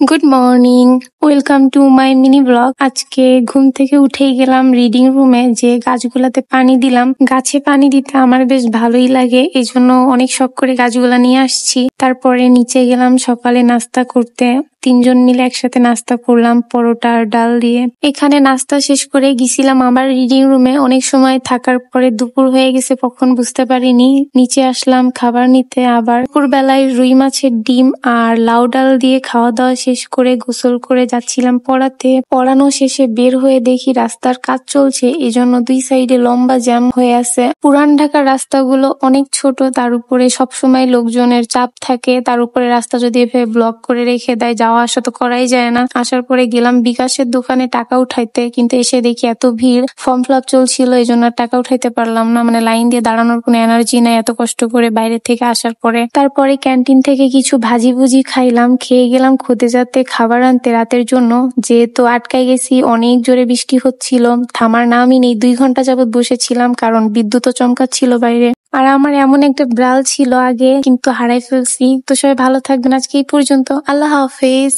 Good morning, welcome to my mini blog. আজকে ঘুম থেকে উঠেই গেলাম রিডিং রুমে, যে গাছগুলাতে পানি দিলাম। গাছে পানি দিতে আমার বেশ ভালোই লাগে, এই জন্য অনেক শখ করে গাছগুলা নিয়ে আসছি। তারপরে নিচে গেলাম সকালে নাস্তা করতে। 3জন মিলে একসাথে নাস্তা করলাম পরোটা আর ডাল দিয়ে। এখানে নাস্তা শেষ করে গেছিলাম আমার রিডিং রুমে। অনেক সময় থাকার পরে দুপুর হয়ে গেছে, কখন বুঝতে পারিনি। নিচে আসলাম খাবার নিতে। আবার দুপুরবেলায় রুই মাছের ডিম আর লাউ ডাল দিয়ে খাওয়া দাওয়া শেষ করে গোসল করে যাচ্ছিলাম পড়াতে। পড়ানো শেষে বের হয়ে দেখি রাস্তার কাজ চলছে, এজন্য 2 সাইডে লম্বা জ্যাম হয়ে আছে। পুরান ঢাকার রাস্তাগুলো অনেক ছোট, তার উপরে সবসময় লোকজনের চাপ থাকে। তার উপরে রাস্তা যদি এভাবে ব্লক করে রেখে দেয়, যাওয়া আসা তো করাই যায় না। আসার পরে গেলাম বিকাশের দোকানে টাকা উঠাইতে, কিন্তু এসে দেখি এত ভিড়, ফর্ম ফিল আপ চলছিল, এই জন্য টাকা উঠাইতে পারলাম না। মানে লাইন দিয়ে দাঁড়ানোর কোনো এনার্জি নাই এত কষ্ট করে বাইরে থেকে আসার পরে। তারপরে ক্যান্টিন থেকে কিছু ভাজি ভুজি খাইলাম, খেয়ে গেলাম খুদেজাতে খাবার আনতে রাতের জন্য। যেহেতু আটকাই গেছি, অনেক জোরে বৃষ্টি হচ্ছিল, থামার নামই নেই। 2 ঘন্টা যাবত বসেছিলাম, কারণ বিদ্যুৎও চমকাচ্ছিল বাইরে। আর আমার এমন একটা ব্রাল ছিল আগে, কিন্তু হারাই ফেলছি। তো সবাই ভালো থাকবেন, আজকে এই পর্যন্ত। আল্লাহ হাফেজ।